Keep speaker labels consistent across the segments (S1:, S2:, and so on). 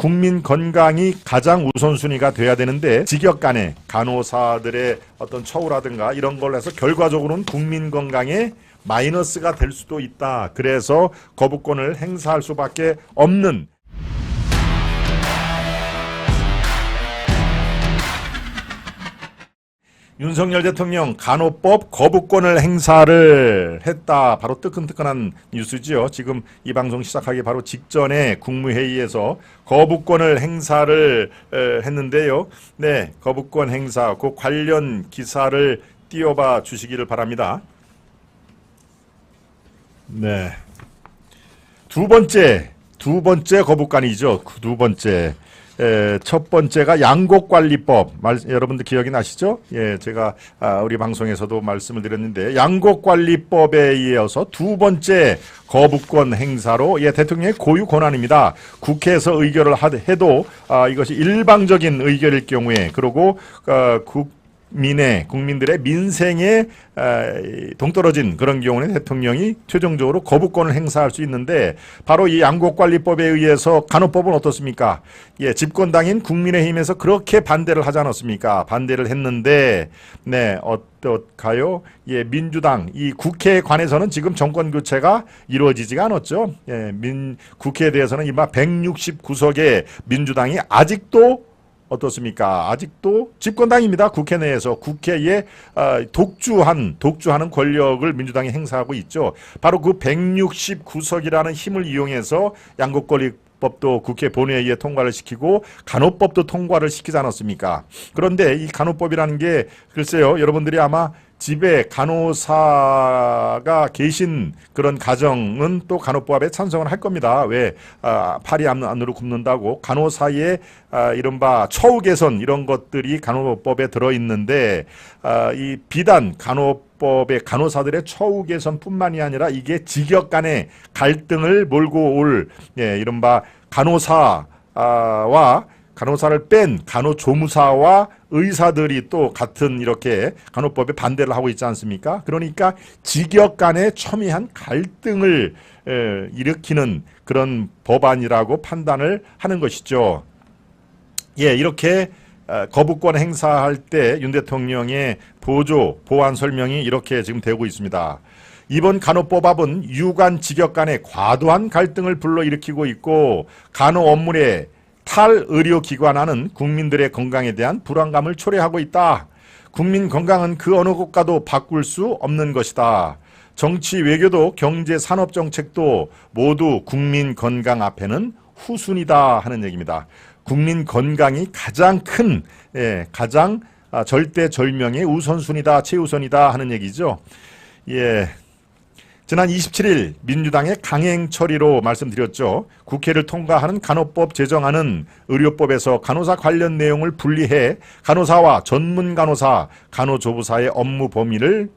S1: 국민 건강이 가장 우선순위가 돼야 되는데 직역 간에 간호사들의 어떤 처우라든가 이런 걸 해서 결과적으로는 국민 건강에 마이너스가 될 수도 있다. 그래서 거부권을 행사할 수밖에 없는 윤석열 대통령 간호법 거부권을 행사를 했다. 바로 뜨끈뜨끈한 뉴스지요. 지금 이 방송 시작하기 바로 직전에 국무회의에서 거부권을 행사를 했는데요. 네, 거부권 행사, 그 관련 기사를 띄워봐 주시기를 바랍니다. 네, 두 번째 거부권이죠. 두 번째. 첫 번째가 양곡관리법. 여러분들 기억이 나시죠? 예, 제가 우리 방송에서도 말씀을 드렸는데 양곡관리법에 이어서 두 번째 거부권 행사로 대통령의 고유 권한입니다. 국회에서 의결을 해도 이것이 일방적인 의결일 경우에 그리고 국민들의 민생에 동떨어진 그런 경우는 대통령이 최종적으로 거부권을 행사할 수 있는데 바로 이 양곡관리법에 의해서 간호법은 어떻습니까? 예, 집권당인 국민의힘에서 그렇게 반대를 하지 않았습니까? 반대를 했는데 네, 어떨까요? 예, 민주당 이 국회에 관해서는 지금 정권 교체가 이루어지지가 않았죠. 예, 국회에 대해서는 이마 169석의 민주당이 아직도 어떻습니까? 아직도 집권당입니다. 국회 내에서 국회에 독주하는 권력을 민주당이 행사하고 있죠. 바로 그 169석이라는 힘을 이용해서 양곡관리법도 국회 본회의에 통과를 시키고 간호법도 통과를 시키지 않았습니까? 그런데 이 간호법이라는 게 글쎄요, 여러분들이 아마 집에 간호사가 계신 그런 가정은 또 간호법에 찬성을 할 겁니다. 왜? 팔이 안으로 굽는다고 간호사의 이른바 처우 개선 이런 것들이 간호법에 들어있는데 이 비단 간호법의 간호사들의 처우 개선뿐만이 아니라 이게 직역 간의 갈등을 몰고 올 이른바 간호사를 뺀 간호조무사와 의사들이 또 같은 이렇게 간호법에 반대를 하고 있지 않습니까? 그러니까 직역 간의 첨예한 갈등을 일으키는 그런 법안이라고 판단을 하는 것이죠. 예, 이렇게 거부권 행사할 때 윤 대통령의 보완 설명이 이렇게 지금 되고 있습니다. 이번 간호법안은 유관 직역 간의 과도한 갈등을 불러일으키고 있고 간호 업무에 탈의료기관하는 국민들의 건강에 대한 불안감을 초래하고 있다. 국민 건강은 그 어느 곳과도 바꿀 수 없는 것이다. 정치 외교도 경제 산업 정책도 모두 국민 건강 앞에는 후순이다 하는 얘기입니다. 국민 건강이 가장 큰 가장 절대절명의 우선순위다, 최우선이다 하는 얘기죠. 예. 지난 27일 민주당의 강행 처리로 말씀드렸죠. 국회를 통과하는 간호법 제정안은 의료법에서 간호사 관련 내용을 분리해 간호사와 전문 간호사, 간호조무사의 업무 범위를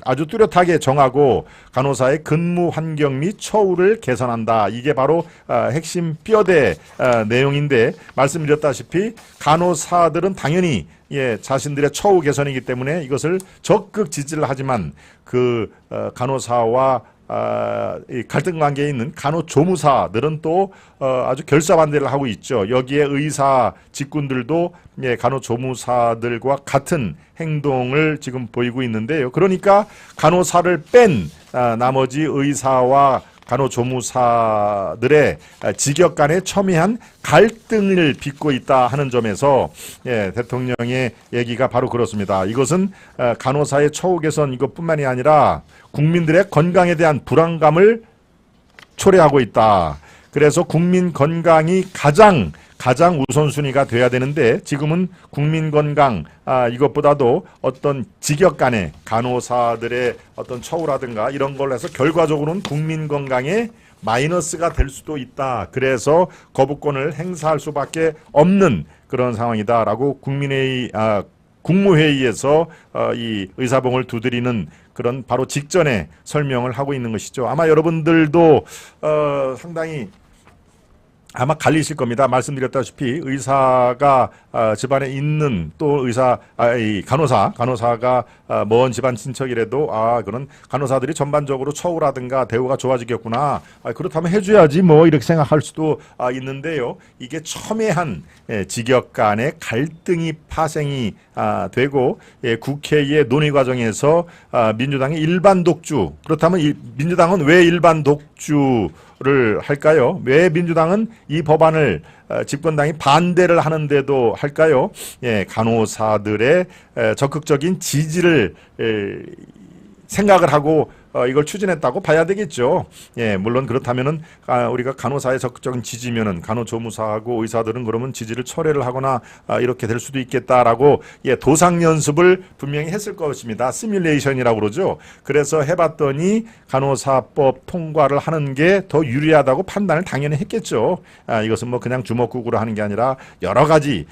S1: 아주 뚜렷하게 정하고 간호사의 근무 환경 및 처우를 개선한다. 이게 바로 핵심 뼈대 내용인데 말씀드렸다시피 간호사들은 당연히 자신들의 처우 개선이기 때문에 이것을 적극 지지를 하지만 그 간호사와 갈등 관계에 있는 간호조무사들은 또 아주 결사반대를 하고 있죠. 여기에 의사 직군들도 간호조무사들과 같은 행동을 지금 보이고 있는데요. 그러니까 간호사를 뺀 나머지 의사와 간호조무사들의 직역 간의 첨예한 갈등을 빚고 있다 하는 점에서 대통령의 얘기가 바로 그렇습니다. 이것은 간호사의 처우 개선 이것뿐만이 아니라 국민들의 건강에 대한 불안감을 초래하고 있다. 그래서 국민 건강이 가장 우선순위가 돼야 되는데 지금은 국민 건강 이것보다도 어떤 직역 간의 간호사들의 어떤 처우라든가 이런 걸 해서 결과적으로는 국민 건강에 마이너스가 될 수도 있다. 그래서 거부권을 행사할 수밖에 없는 그런 상황이다라고 국무회의에서 이 의사봉을 두드리는 그런 바로 직전에 설명을 하고 있는 것이죠. 아마 여러분들도 상당히 아마 갈리실 겁니다. 말씀드렸다시피 의사가 집안에 있는 또 이 간호사가 먼 집안 친척이라도 그런 간호사들이 전반적으로 처우라든가 대우가 좋아지겠구나. 그렇다면 해줘야지 뭐 이렇게 생각할 수도 있는데요. 이게 첨예한 직역 간의 갈등이 파생이 되고 국회의 논의 과정에서 민주당의 일반 독주, 그렇다면 민주당은 왜 일반 독주를 할까요? 왜 민주당은 이 법안을 집권당이 반대를 하는데도 할까요? 간호사들의 적극적인 지지를 생각을 하고 이걸 추진했다고 봐야 되겠죠. 물론 그렇다면은 우리가 간호사의 적극적인 지지면은 간호조무사하고 의사들은 그러면 지지를 철회를 하거나 이렇게 될 수도 있겠다라고 도상 연습을 분명히 했을 것입니다. 시뮬레이션이라고 그러죠. 그래서 해봤더니 간호사법 통과를 하는 게 더 유리하다고 판단을 당연히 했겠죠. 이것은 뭐 그냥 주먹구구로 하는 게 아니라 여러 가지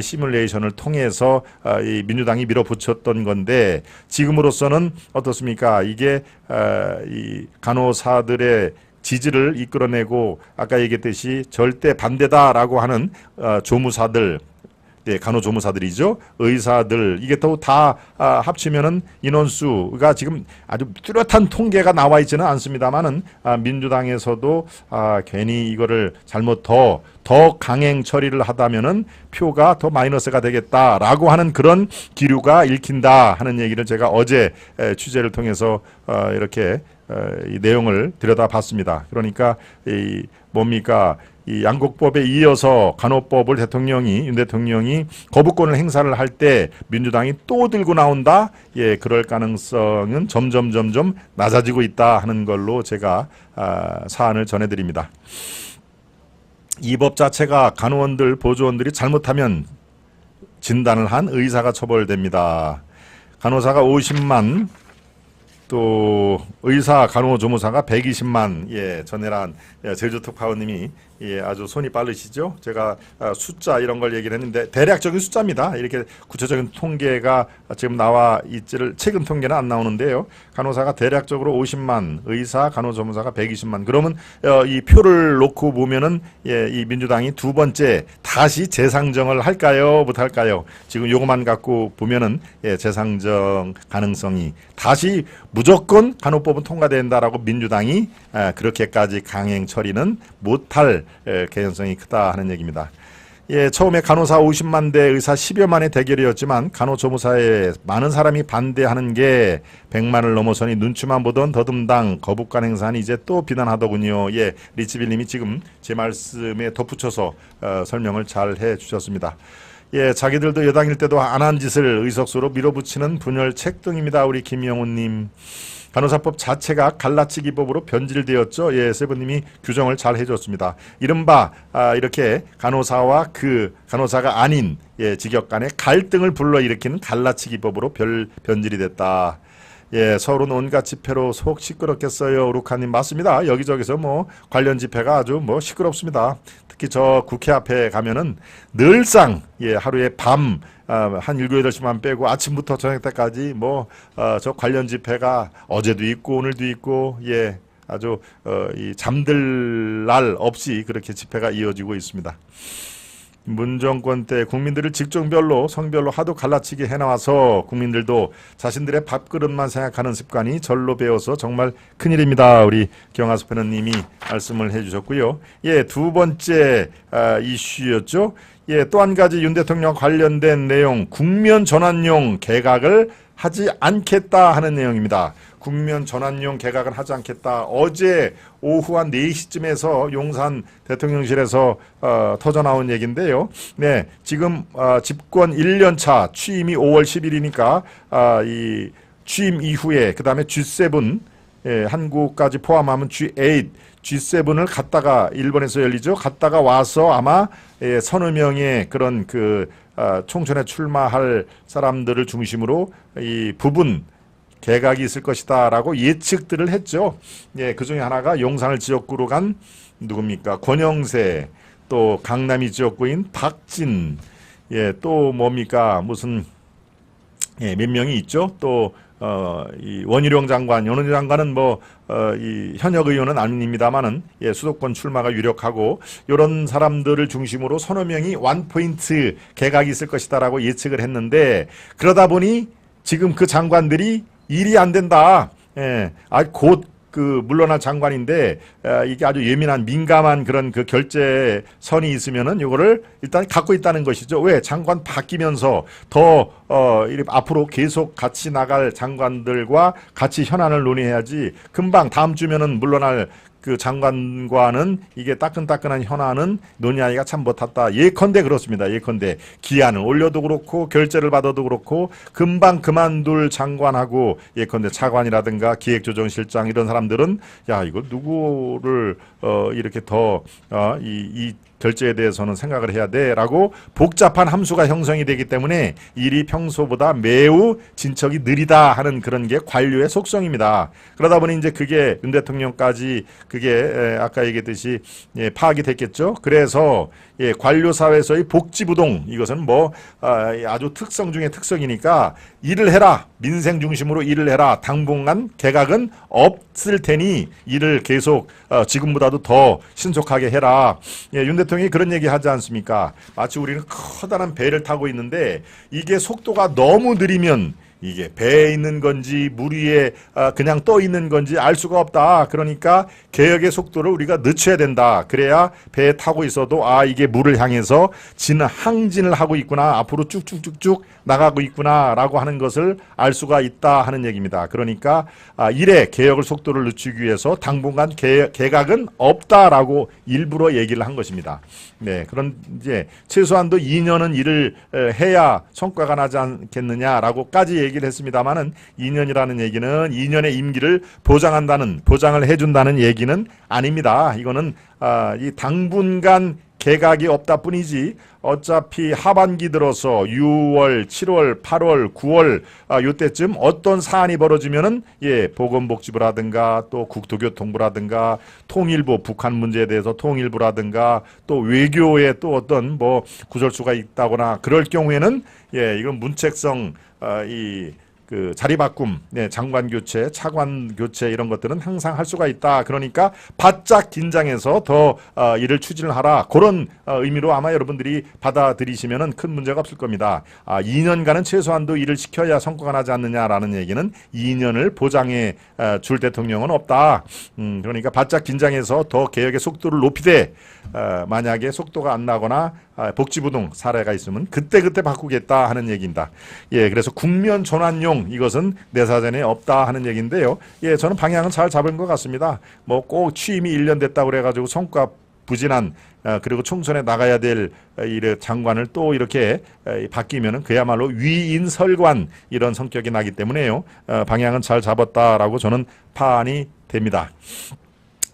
S1: 시뮬레이션을 통해서 이 민주당이 밀어붙였던 건데 지금으로서는 어떻습니까? 이게 이 간호사들의 지지를 이끌어내고 아까 얘기했듯이 절대 반대다라고 하는 조무사들, 간호조무사들이죠. 의사들 이게 또 다 합치면은 인원수가 지금 아주 뚜렷한 통계가 나와 있지는 않습니다만은 민주당에서도 괜히 이거를 잘못 더 강행 처리를 하다면은 표가 더 마이너스가 되겠다라고 하는 그런 기류가 읽힌다 하는 얘기를 제가 어제 취재를 통해서 이렇게 이 내용을 들여다봤습니다. 그러니까 이 뭡니까? 이 양곡법에 이어서 간호법을 윤 대통령이 거부권을 행사를 할 때 민주당이 또 들고 나온다. 그럴 가능성은 점점 낮아지고 있다 하는 걸로 제가 사안을 전해드립니다. 이 법 자체가 간호원들, 보조원들이 잘못하면 진단을 한 의사가 처벌됩니다. 간호사가 50만, 또 의사, 간호조무사가 120만. 전해란 제주특파원님이 아주 손이 빠르시죠. 제가 숫자 이런 걸 얘기를 했는데 대략적인 숫자입니다. 이렇게 구체적인 통계가 지금 나와 있지를 최근 통계는 안 나오는데요. 간호사가 대략적으로 50만, 의사, 간호조무사가 120만. 그러면 이 표를 놓고 보면은 이 민주당이 두 번째 다시 재상정을 할까요? 못할까요? 지금 요것만 갖고 보면은 재상정 가능성이 다시 무조건 간호법은 통과된다라고 민주당이 그렇게까지 강행 처리는 못할 개연성이 크다 하는 얘기입니다. 처음에 간호사 50만 대 의사 10여만의 대결이었지만 간호조무사에 많은 사람이 반대하는 게 100만을 넘어서니 눈치만 보던 더듬당 거부권 행사는 이제 또 비난하더군요. 리치빌님이 지금 제 말씀에 덧붙여서 설명을 잘 해주셨습니다. 자기들도 여당일 때도 안 한 짓을 의석수로 밀어붙이는 분열책 등입니다. 우리 김영훈님. 간호사법 자체가 갈라치기법으로 변질되었죠. 세븐님이 규정을 잘 해줬습니다. 이른바 이렇게 간호사와 간호사가 아닌 직역 간의 갈등을 불러일으키는 갈라치기법으로 변질이 됐다. 서울은 온갖 집회로 속 시끄럽겠어요. 루카님 맞습니다. 여기저기서 뭐 관련 집회가 아주 뭐 시끄럽습니다. 특히 저 국회 앞에 가면은 늘상 하루에 밤 한 7, 8시만 빼고 아침부터 저녁 때까지 저 관련 집회가 어제도 있고 오늘도 있고 아주 이 잠들 날 없이 그렇게 집회가 이어지고 있습니다. 문정권 때 국민들을 직종별로 성별로 하도 갈라치게 해나와서 국민들도 자신들의 밥그릇만 생각하는 습관이 절로 배워서 정말 큰일입니다. 우리 경하수 패너님이 말씀을 해주셨고요. 두 번째 이슈였죠. 또 한 가지 윤 대통령 관련된 내용, 국면 전환용 개각을 하지 않겠다 하는 내용입니다. 국면 전환용 개각은 하지 않겠다. 어제 오후 한 4시쯤에서 용산 대통령실에서 터져나온 얘기인데요. 지금 집권 1년차 취임이 5월 10일이니까 이 취임 이후에 그 다음에 G7 한국까지 포함하면 G8, G7을 갔다가 일본에서 열리죠. 갔다가 와서 아마 서너 명의 그런 총선에 출마할 사람들을 중심으로 이 부분 개각이 있을 것이다 라고 예측들을 했죠. 그 중에 하나가 용산을 지역구로 간 누굽니까? 권영세, 또 강남이 지역구인 박진, 또 뭡니까? 무슨 몇 명이 있죠. 또 이 원희룡 장관, 원희룡 장관은 이 현역 의원은 아닙니다만은 예, 수도권 출마가 유력하고 이런 사람들을 중심으로 서너 명이 원포인트 개각이 있을 것이다라고 예측을 했는데 그러다 보니 지금 그 장관들이 일이 안 된다. 예, 곧 물러날 장관인데 이게 아주 예민한 민감한 그런 그 결재선이 있으면은 이거를 일단 갖고 있다는 것이죠. 왜 장관 바뀌면서 더 앞으로 계속 같이 나갈 장관들과 같이 현안을 논의해야지 금방 다음 주면은 물러날 그 장관과는 이게 따끈따끈한 현안은 논의하기가 참 못했다. 예컨대 그렇습니다. 예컨대 기한을 올려도 그렇고 결재를 받아도 그렇고 금방 그만둘 장관하고 예컨대 차관이라든가 기획조정실장 이런 사람들은 야 이거 누구를 이렇게 더 이 결제에 대해서는 생각을 해야 돼라고 복잡한 함수가 형성이 되기 때문에 일이 평소보다 매우 진척이 느리다 하는 그런 게 관료의 속성입니다. 그러다 보니 이제 그게 윤 대통령까지 그게 아까 얘기했듯이 예, 파악이 됐겠죠. 그래서 예, 관료 사회에서의 복지부동 이것은 아주 특성 중에 특성이니까 일을 해라. 민생 중심으로 일을 해라. 당분간 개각은 없을 테니 일을 계속 지금보다도 더 신속하게 해라. 예, 윤 대통령이 그런 얘기 하지 않습니까? 마치 우리는 커다란 배를 타고 있는데 이게 속도가 너무 느리면 이게 배에 있는 건지 물 위에 그냥 떠 있는 건지 알 수가 없다. 그러니까 개혁의 속도를 우리가 늦춰야 된다. 그래야 배에 타고 있어도 이게 물을 향해서 항진을 하고 있구나. 앞으로 쭉쭉쭉쭉 나가고 있구나 라고 하는 것을 알 수가 있다 하는 얘기입니다. 그러니까 일의 개혁을 속도를 늦추기 위해서 당분간 개각은 없다라고 일부러 얘기를 한 것입니다. 네, 그런 이제 최소한도 2년은 일을 해야 성과가 나지 않겠느냐라고까지 얘기를 했습니다만은 2년이라는 얘기는 2년의 임기를 보장을 해준다는 얘기는 아닙니다. 이거는 이 당분간 개각이 없다 뿐이지 어차피 하반기 들어서 6월, 7월, 8월, 9월 요때쯤 어떤 사안이 벌어지면은 예, 보건복지부라든가 또 국토교통부라든가 통일부 북한 문제에 대해서 통일부라든가 또 외교에 또 어떤 구설수가 있다거나 그럴 경우에는 예, 이건 문책성 그 자리 바꿈, 네, 장관 교체, 차관 교체 이런 것들은 항상 할 수가 있다. 그러니까 바짝 긴장해서 더 일을 추진을 하라. 그런 의미로 아마 여러분들이 받아들이시면은 큰 문제가 없을 겁니다. 2년간은 최소한도 일을 시켜야 성과가 나지 않느냐라는 얘기는 2년을 보장해 줄 대통령은 없다. 그러니까 바짝 긴장해서 더 개혁의 속도를 높이되 만약에 속도가 안 나거나 복지부동 사례가 있으면 그때그때 바꾸겠다 하는 얘기입니다. 예, 그래서 국면 전환용 이것은 내 사전에 없다 하는 얘기인데요. 예, 저는 방향은 잘 잡은 것 같습니다. 꼭 취임이 1년 됐다고 그래가지고 성과 부진한 그리고 총선에 나가야 될 장관을 또 이렇게 바뀌면은 그야말로 위인설관 이런 성격이 나기 때문에요. 방향은 잘 잡았다라고 저는 파안이 됩니다.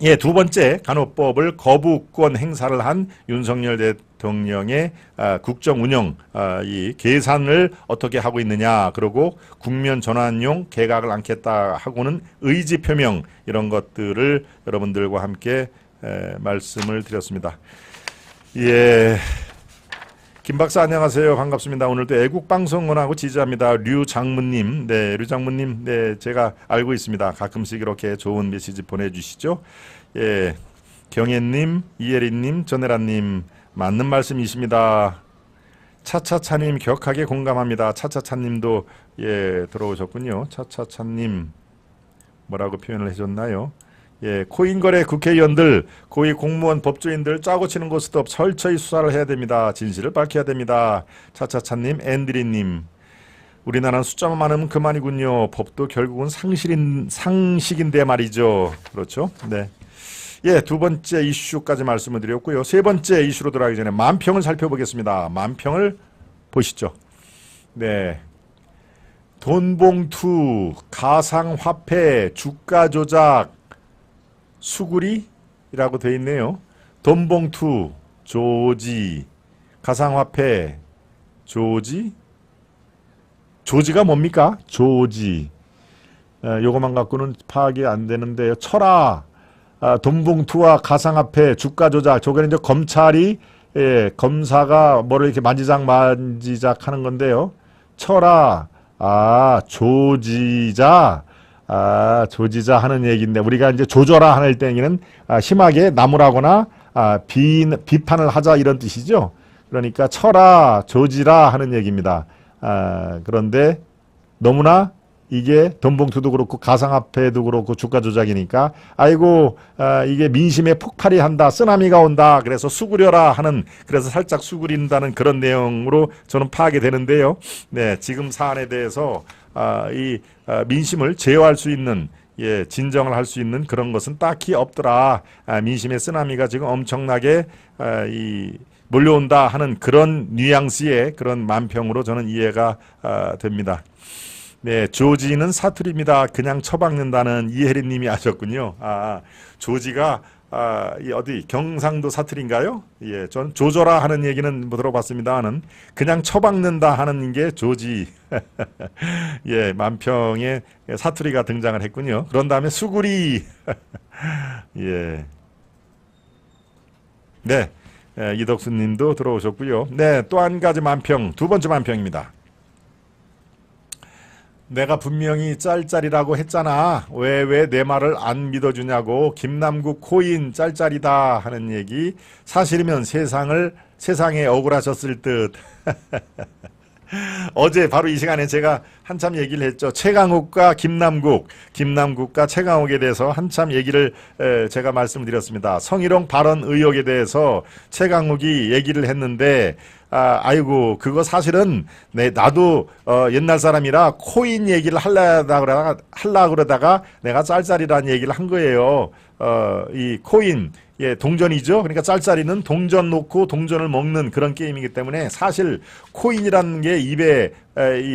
S1: 예, 두 번째 간호법을 거부권 행사를 한 윤석열 대통령의 국정 운영 이 계산을 어떻게 하고 있느냐, 그리고 국면 전환용 개각을 않겠다 하고는 의지 표명 이런 것들을 여러분들과 함께 말씀을 드렸습니다. 예. 김 박사 안녕하세요. 반갑습니다. 오늘도 애국방송원하고 지지합니다. 류장문님. 네, 류장문님. 네, 제가 알고 있습니다. 가끔씩 이렇게 좋은 메시지 보내주시죠. 예, 경혜님, 이혜린님, 전혜라님. 맞는 말씀이십니다. 차차차님 격하게 공감합니다. 차차차님도 예, 들어오셨군요. 차차차님 뭐라고 표현을 해줬나요? 예, 코인거래 국회의원들, 고위 공무원 법조인들 짜고 치는 거 스톱 철저히 수사를 해야 됩니다. 진실을 밝혀야 됩니다. 차차차님, 앤드리님. 우리나라는 숫자만 많으면 그만이군요. 법도 결국은 상식인데 말이죠. 그렇죠? 네. 예, 두 번째 이슈까지 말씀을 드렸고요. 세 번째 이슈로 들어가기 전에 만평을 살펴보겠습니다. 만평을 보시죠. 네. 돈봉투, 가상화폐, 주가 조작, 수구리라고 되어 있네요. 돈봉투, 조지, 가상화폐, 조지? 조지가 뭡니까? 조지. 요것만 갖고는 파악이 안 되는데요. 철아, 돈봉투와 가상화폐, 주가 조작. 저거는 이제 검찰이, 검사가 뭐를 이렇게 만지작 하는 건데요. 철아, 조지자. 조지자 하는 얘기인데, 우리가 이제 조져라 하는 때에는 심하게 나무라거나 비판을 하자 이런 뜻이죠. 그러니까 쳐라, 조지라 하는 얘기입니다. 그런데 너무나 이게 돈봉투도 그렇고 가상화폐도 그렇고 주가 조작이니까 아이고 이게 민심에 폭발이 한다, 쓰나미가 온다, 그래서 수구려라 하는, 그래서 살짝 수구린다는 그런 내용으로 저는 파악이 되는데요. 네, 지금 사안에 대해서 이 민심을 제어할 수 있는, 진정을 할 수 있는 그런 것은 딱히 없더라. 민심의 쓰나미가 지금 엄청나게 몰려온다 하는 그런 뉘앙스의 그런 만평으로 저는 이해가 됩니다. 네, 조지는 사투리입니다. 그냥 처박는다는 이혜린 님이 하셨군요. 조지가 어디 경상도 사투리인가요? 예, 전 조져라 하는 얘기는 못 들어봤습니다는 그냥 처박는다 하는 게 조지. 예, 만평에 사투리가 등장을 했군요. 그런 다음에 수구리. 예. 네, 이덕수 님도 들어오셨고요. 네, 또 한 가지 만평, 두 번째 만평입니다. 내가 분명히 짤짤이라고 했잖아. 왜 내 말을 안 믿어주냐고. 김남국 코인 짤짤이다 하는 얘기. 사실이면 세상에 억울하셨을 듯. 어제 바로 이 시간에 제가 한참 얘기를 했죠. 최강욱과 김남국과 최강욱에 대해서 한참 얘기를 제가 말씀을 드렸습니다. 성희롱 발언 의혹에 대해서 최강욱이 얘기를 했는데 아이고 그거 사실은 나도 옛날 사람이라 코인 얘기를 하려고 그러다가 내가 짤짤이라는 얘기를 한 거예요. 이 코인, 동전이죠. 그러니까 짤짤이는 동전 놓고 동전을 먹는 그런 게임이기 때문에 사실 코인이라는 게 입에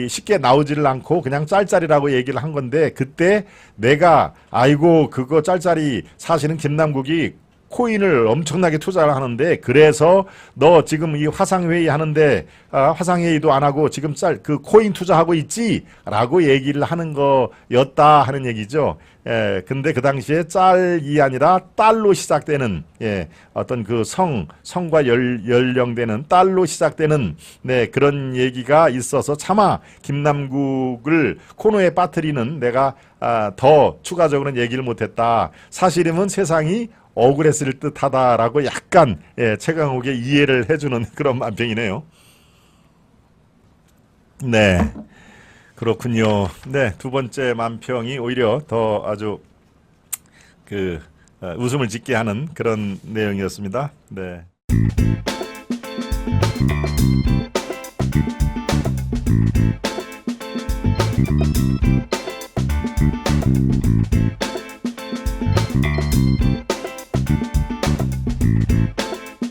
S1: 쉽게 나오지를 않고 그냥 짤짤이라고 얘기를 한 건데, 그때 내가 아이고 그거 짤짤이 사실은 김남국이 코인을 엄청나게 투자를 하는데, 그래서 너 지금 이 화상회의 하는데 화상회의도 안 하고 지금 그 코인 투자하고 있지? 라고 얘기를 하는 거였다 하는 얘기죠. 근데 그 당시에 짤이 아니라 딸로 시작되는, 어떤 그 성과 연령되는 딸로 시작되는, 그런 얘기가 있어서 차마 김남국을 코너에 빠뜨리는 내가 더 추가적으로는 얘기를 못했다. 사실이면 세상이 억울했을 듯하다라고 약간 최강욱의 이해를 해주는 그런 만평이네요. 네, 그렇군요. 네, 두 번째 만평이 오히려 더 아주 웃음을 짓게 하는 그런 내용이었습니다. 네.